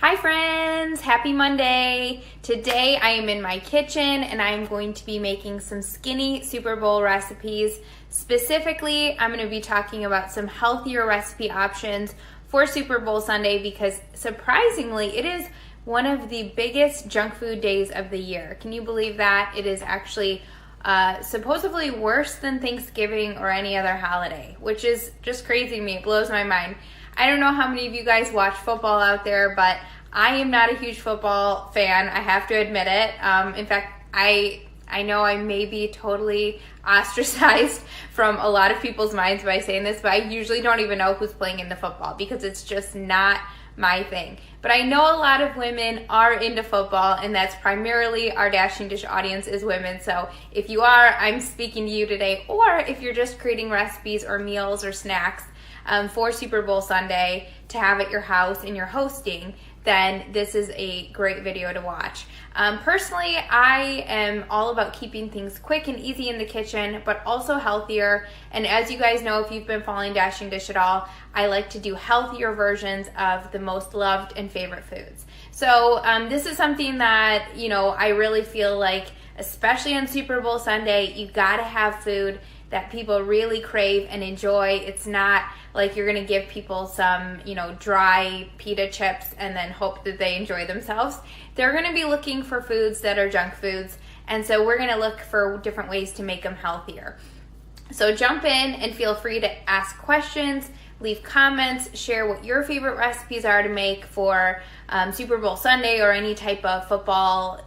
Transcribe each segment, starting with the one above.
Hi friends, happy Monday. Today I am in my kitchen and I'm going to be making some skinny Super Bowl recipes. Specifically, I'm going to be talking about some healthier recipe options for Super Bowl Sunday because surprisingly, it is one of the biggest junk food days of the year. Can you believe that? It is actually supposedly worse than Thanksgiving or any other holiday, which is just crazy to me. It blows my mind. I don't know how many of you guys watch football out there, but I am not a huge football fan. I have to admit it. In fact, I know I may be totally ostracized from a lot of people's minds by saying this, but I usually don't even know who's playing in the football because it's just not my thing. But I know a lot of women are into football, and that's primarily our Dashing Dish audience is women. So if you are, I'm speaking to you today. Or if you're just creating recipes or meals or snacks for Super Bowl Sunday to have at your house and you're hosting, then this is a great video to watch. Personally, I am all about keeping things quick and easy in the kitchen, but also healthier. And as you guys know, if you've been following Dashing Dish at all, I like to do healthier versions of the most loved and favorite foods. So this is something that, I really feel like, especially on Super Bowl Sunday, you gotta have food that people really crave and enjoy. It's not like you're gonna give people some, dry pita chips and then hope that they enjoy themselves. They're gonna be looking for foods that are junk foods, and so we're gonna look for different ways to make them healthier. So jump in and feel free to ask questions, leave comments, share what your favorite recipes are to make for Super Bowl Sunday or any type of football,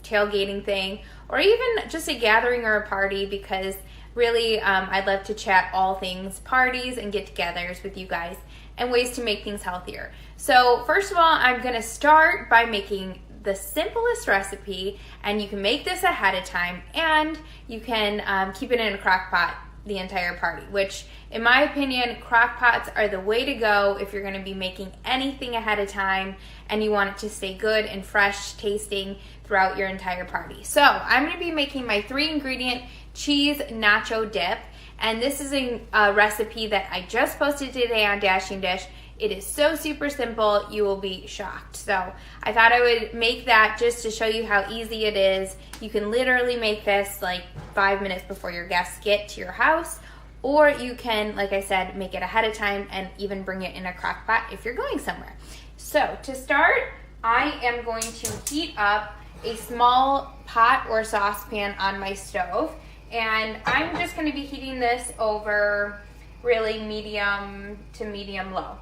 tailgating thing, or even just a gathering or a party, because really, I'd love to chat all things parties and get-togethers with you guys and ways to make things healthier. So first of all, I'm going to start by making the simplest recipe, and you can make this ahead of time, and you can keep it in a crock pot the entire party, which in my opinion, crock pots are the way to go if you're going to be making anything ahead of time and you want it to stay good and fresh tasting throughout your entire party. So I'm going to be making my 3-ingredient cheese nacho dip, and this is a recipe that I just posted today on Dashing Dish. It is so super simple, you will be shocked. So I thought I would make that just to show you how easy it is. You can literally make this like 5 minutes before your guests get to your house, or you can, like I said, make it ahead of time and even bring it in a crock pot if you're going somewhere. So to start, I am going to heat up a small pot or saucepan on my stove, and I'm just going to be heating this over really medium to medium low.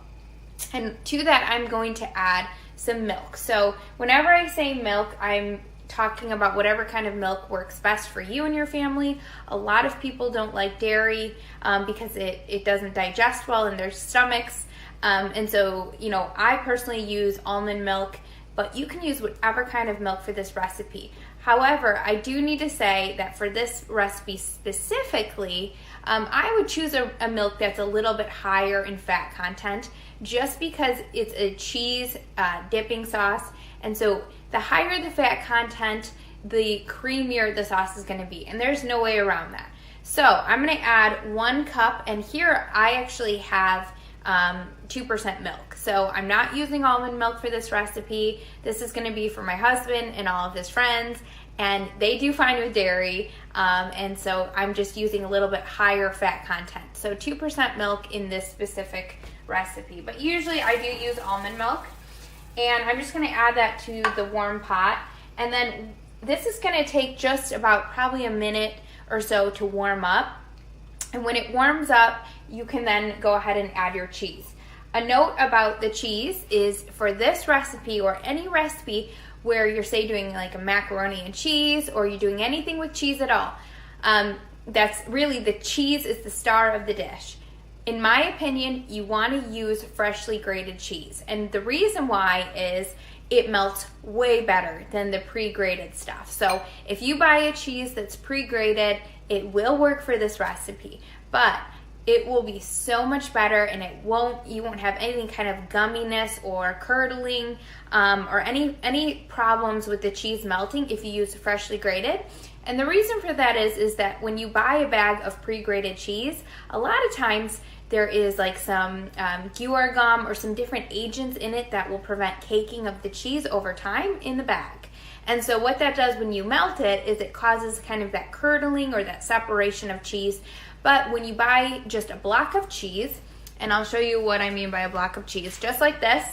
And to that, I'm going to add some milk. So whenever I say milk, I'm talking about whatever kind of milk works best for you and your family. A lot of people don't like dairy because it doesn't digest well in their stomachs. And so, I personally use almond milk, but you can use whatever kind of milk for this recipe. However, I do need to say that for this recipe specifically, I would choose a milk that's a little bit higher in fat content, just because it's a cheese dipping sauce. And so the higher the fat content, the creamier the sauce is going to be. And there's no way around that. So I'm going to add 1 cup, and here I actually have 2% milk. So I'm not using almond milk for this recipe. This is going to be for my husband and all of his friends, and they do fine with dairy, and so I'm just using a little bit higher fat content. So 2% milk in this specific recipe, but usually I do use almond milk. And I'm just going to add that to the warm pot, and then this is going to take just about probably a minute or so to warm up. And when it warms up, you can then go ahead and add your cheese. A note about the cheese is for this recipe or any recipe where you're, say, doing like a macaroni and cheese, or you're doing anything with cheese at all, that's really, the cheese is the star of the dish. In my opinion, you want to use freshly grated cheese. And the reason why is it melts way better than the pre-grated stuff. So if you buy a cheese that's pre-grated, it will work for this recipe, but it will be so much better, and you won't have any kind of gumminess or curdling or any problems with the cheese melting if you use freshly grated. And the reason for that is that when you buy a bag of pre-grated cheese, a lot of times there is like some guar gum or some different agents in it that will prevent caking of the cheese over time in the bag. And so what that does when you melt it is it causes kind of that curdling or that separation of cheese. But when you buy just a block of cheese, and I'll show you what I mean by a block of cheese, just like this,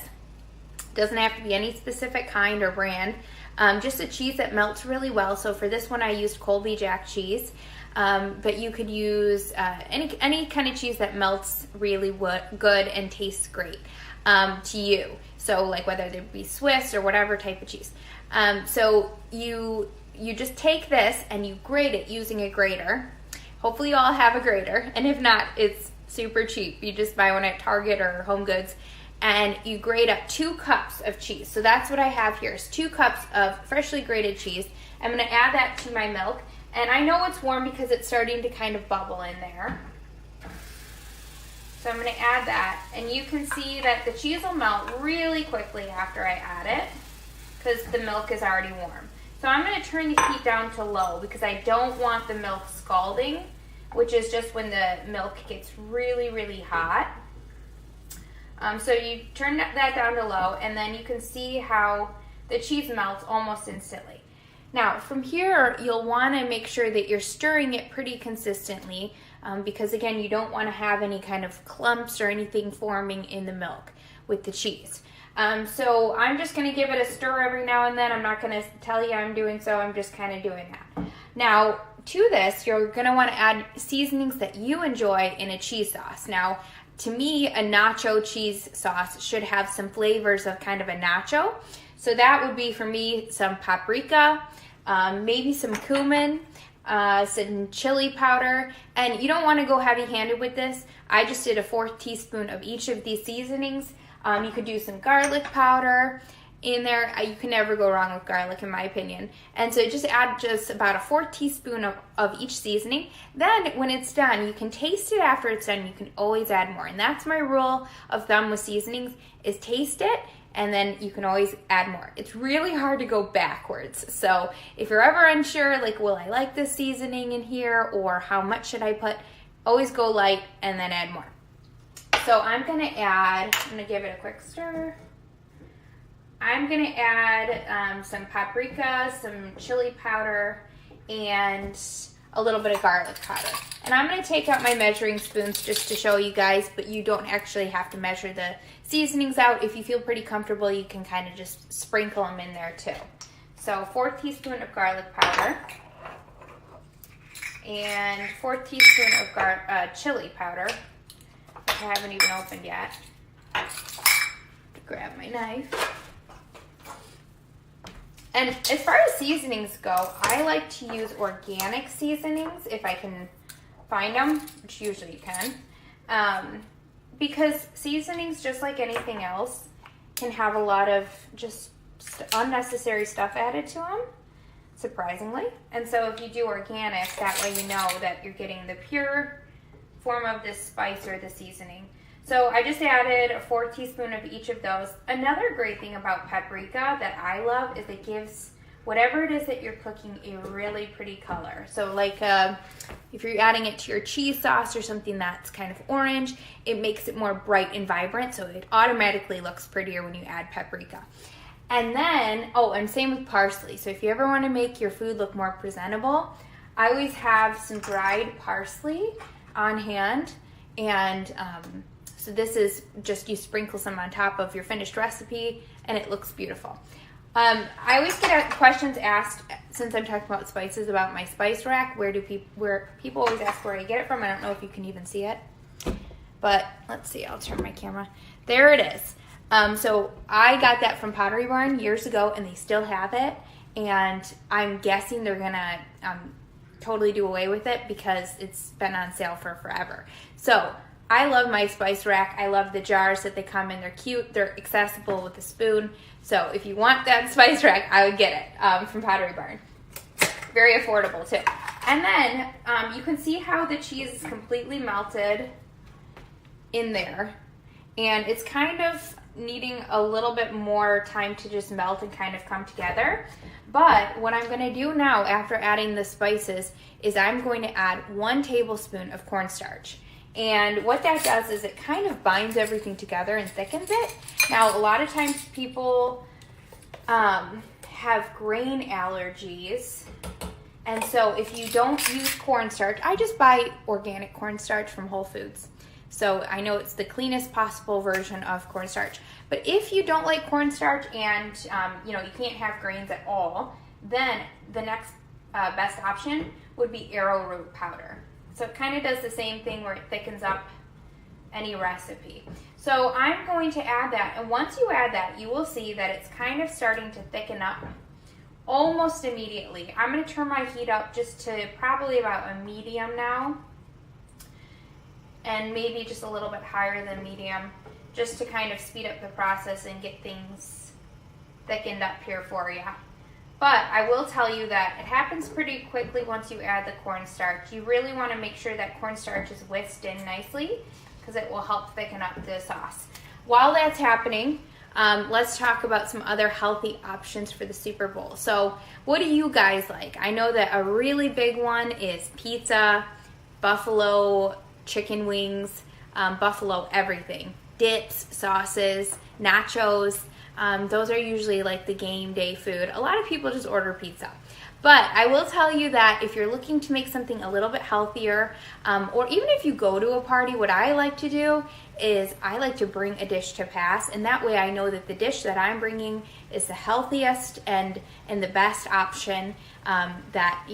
doesn't have to be any specific kind or brand, just a cheese that melts really well. So for this one I used Colby Jack cheese, but you could use any kind of cheese that melts really good and tastes great to you. So like whether it be Swiss or whatever type of cheese. So you just take this and you grate it using a grater. Hopefully you all have a grater, and if not, it's super cheap. You just buy one at Target or Home Goods, and you grate up 2 cups of cheese. So that's what I have here, is 2 cups of freshly grated cheese. I'm gonna add that to my milk, and I know it's warm because it's starting to kind of bubble in there. So I'm gonna add that, and you can see that the cheese will melt really quickly after I add it because the milk is already warm. So I'm gonna turn the heat down to low because I don't want the milk scalding, which is just when the milk gets really, really hot. So you turn that down to low, and then you can see how the cheese melts almost instantly. Now from here, you'll wanna make sure that you're stirring it pretty consistently because again, you don't wanna have any kind of clumps or anything forming in the milk with the cheese. So I'm just gonna give it a stir every now and then. I'm not gonna tell you I'm doing so, I'm just kinda doing that. Now, to this, you're gonna wanna add seasonings that you enjoy in a cheese sauce. Now, to me, a nacho cheese sauce should have some flavors of kind of a nacho. So that would be for me some paprika, maybe some cumin, some chili powder, and you don't wanna go heavy-handed with this. I just did a 4th teaspoon of each of these seasonings. You could do some garlic powder in there. You can never go wrong with garlic in my opinion. And so just add just about a 4th teaspoon of each seasoning. Then when it's done, you can taste it after it's done. You can always add more. And that's my rule of thumb with seasonings, is taste it and then you can always add more. It's really hard to go backwards. So if you're ever unsure, like, will I like this seasoning in here or how much should I put, always go light and then add more. So I'm gonna give it a quick stir. I'm gonna add some paprika, some chili powder, and a little bit of garlic powder. And I'm gonna take out my measuring spoons just to show you guys, but you don't actually have to measure the seasonings out. If you feel pretty comfortable, you can kind of just sprinkle them in there too. So 4th teaspoon of garlic powder, and 4th teaspoon of chili powder, which I haven't even opened yet. Grab my knife. And as far as seasonings go, I like to use organic seasonings if I can find them, which usually you can. Because seasonings, just like anything else, can have a lot of just unnecessary stuff added to them, surprisingly. And so if you do organic, that way you know that you're getting the pure form of this spice or the seasoning. So I just added a 4th teaspoon of each of those. Another great thing about paprika that I love is it gives whatever it is that you're cooking a really pretty color. So like if you're adding it to your cheese sauce or something that's kind of orange, it makes it more bright and vibrant, so it automatically looks prettier when you add paprika. And then, oh, and same with parsley. So if you ever want to make your food look more presentable, I always have some dried parsley on hand, and so this is just, you sprinkle some on top of your finished recipe and it looks beautiful. I always get questions asked, since I'm talking about spices, about my spice rack. Where people always ask where I get it from. I don't know if you can even see it, but let's see, I'll turn my camera. There it is. So I got that from Pottery Barn years ago and they still have it, and I'm guessing they're gonna totally do away with it because it's been on sale for forever. So I love my spice rack. I love the jars that they come in. They're cute. They're accessible with a spoon. So if you want that spice rack, I would get it from Pottery Barn. Very affordable too. And then you can see how the cheese is completely melted in there. And it's kind of needing a little bit more time to just melt and kind of come together. But what I'm going to do now after adding the spices is I'm going to add 1 tablespoon of cornstarch. And what that does is it kind of binds everything together and thickens it. Now, a lot of times people have grain allergies. And so if you don't use cornstarch, I just buy organic cornstarch from Whole Foods. So I know it's the cleanest possible version of cornstarch. But if you don't like cornstarch and you can't have grains at all, then the next best option would be arrowroot powder. So it kind of does the same thing where it thickens up any recipe. So I'm going to add that, and once you add that, you will see that it's kind of starting to thicken up almost immediately. I'm going to turn my heat up just to probably about a medium now, and maybe just a little bit higher than medium, just to kind of speed up the process and get things thickened up here for you. But I will tell you that it happens pretty quickly once you add the cornstarch. You really want to make sure that cornstarch is whisked in nicely because it will help thicken up the sauce. While that's happening, let's talk about some other healthy options for the Super Bowl. So what do you guys like? I know that a really big one is pizza, buffalo chicken wings, buffalo everything, dips, sauces, nachos. Those are usually like the game day food. A lot of people just order pizza. But I will tell you that if you're looking to make something a little bit healthier, or even if you go to a party, what I like to do is I like to bring a dish to pass, and that way I know that the dish that I'm bringing is the healthiest and the best option that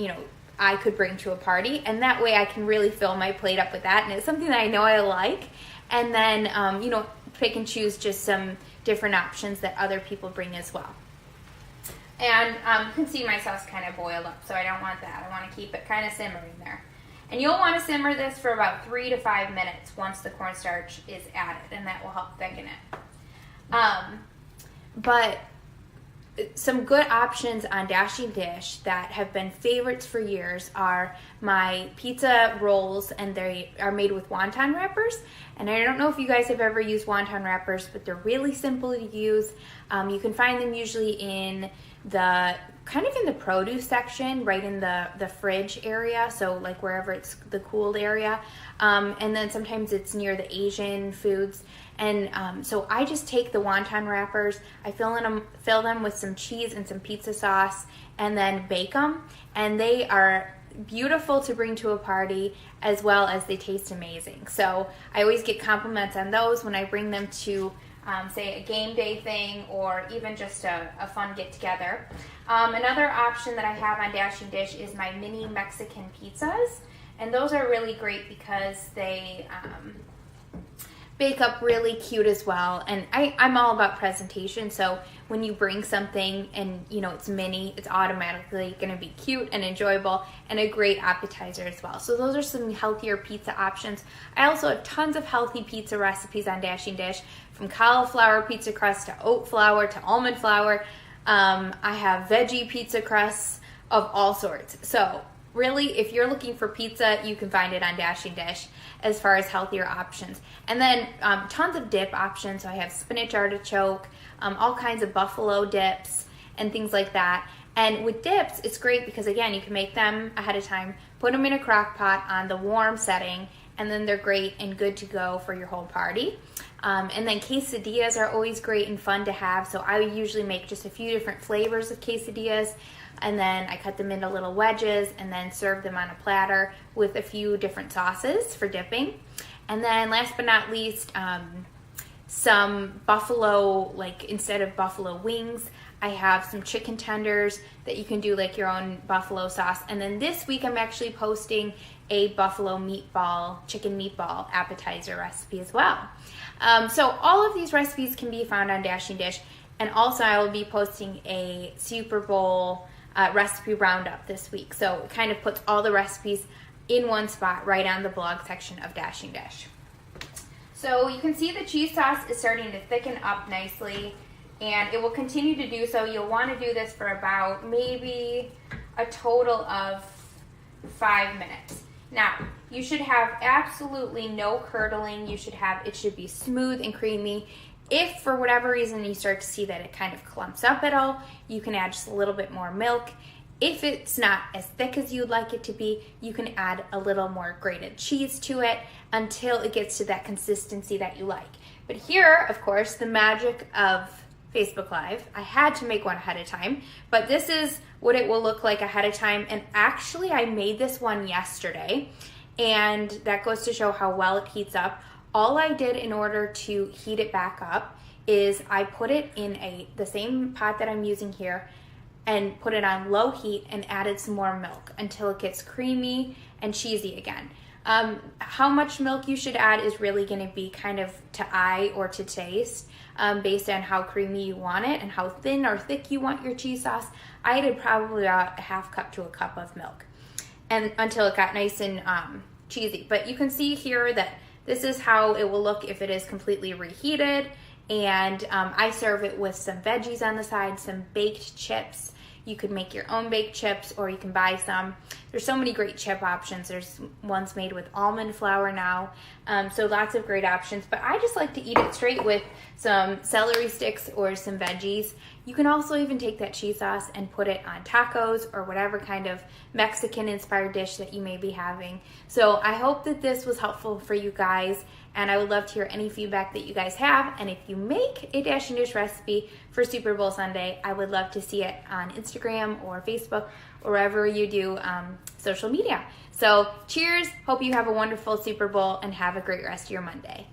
I could bring to a party, and that way I can really fill my plate up with that, and it's something that I know I like, and then pick and choose just some different options that other people bring as well. And you can see my sauce kind of boiled up, so I don't want that. I want to keep it kind of simmering there. And you'll want to simmer this for about 3 to 5 minutes once the cornstarch is added, and that will help thicken it. But some good options on Dashing Dish that have been favorites for years are my pizza rolls, and they are made with wonton wrappers. And I don't know if you guys have ever used wonton wrappers, but they're really simple to use. You can find them usually in the produce section, right in the fridge area, so like wherever it's the cooled area, and then sometimes it's near the Asian foods. And so I just take the wonton wrappers, I fill them with some cheese and some pizza sauce, and then bake them, and they are beautiful to bring to a party, as well as they taste amazing. So I always get compliments on those when I bring them to say a game day thing, or even just a fun get together. Another option that I have on Dashing Dish is my mini Mexican pizzas, and those are really great because they bake up really cute as well. And I'm all about presentation, so when you bring something and it's mini, it's automatically going to be cute and enjoyable and a great appetizer as well. So those are some healthier pizza options. I also have tons of healthy pizza recipes on Dashing Dish, from cauliflower pizza crust to oat flour to almond flour. I have veggie pizza crusts of all sorts. So really, if you're looking for pizza, you can find it on Dashing Dish as far as healthier options. And then tons of dip options. So I have spinach artichoke, all kinds of buffalo dips and things like that. And with dips, it's great because, again, you can make them ahead of time, put them in a crock pot on the warm setting, and then they're great and good to go for your whole party. And then quesadillas are always great and fun to have. So I usually make just a few different flavors of quesadillas, and then I cut them into little wedges and then serve them on a platter with a few different sauces for dipping. And then last but not least, some buffalo, like instead of buffalo wings, I have some chicken tenders that you can do like your own buffalo sauce. And then this week I'm actually posting a buffalo chicken meatball appetizer recipe as well. So all of these recipes can be found on Dashing Dish. And also I will be posting a Super Bowl recipe roundup this week. So it kind of puts all the recipes in one spot right on the blog section of Dashing Dish. So you can see the cheese sauce is starting to thicken up nicely, and it will continue to do so. You'll want to do this for about maybe a total of 5 minutes. Now, you should have absolutely no curdling. It should be smooth and creamy. If for whatever reason you start to see that it kind of clumps up at all, you can add just a little bit more milk. If it's not as thick as you'd like it to be, you can add a little more grated cheese to it until it gets to that consistency that you like. But here, of course, the magic of Facebook Live, I had to make one ahead of time, but this is what it will look like ahead of time. And actually, I made this one yesterday, and that goes to show how well it heats up. All I did in order to heat it back up is I put it in the same pot that I'm using here and put it on low heat and added some more milk until it gets creamy and cheesy again. How much milk you should add is really going to be kind of to eye or to taste, based on how creamy you want it and how thin or thick you want your cheese sauce. I added probably about a half cup to a cup of milk, and until it got nice and cheesy. But you can see here that this is how it will look if it is completely reheated. And I serve it with some veggies on the side, some baked chips. You could make your own baked chips, or you can buy some. There's so many great chip options. There's ones made with almond flour now. So lots of great options. But I just like to eat it straight with some celery sticks or some veggies. You can also even take that cheese sauce and put it on tacos or whatever kind of Mexican-inspired dish that you may be having. So I hope that this was helpful for you guys, and I would love to hear any feedback that you guys have. And if you make a Dash and Dish recipe for Super Bowl Sunday, I would love to see it on Instagram or Facebook or wherever you do social media. So cheers, hope you have a wonderful Super Bowl and have a great rest of your Monday.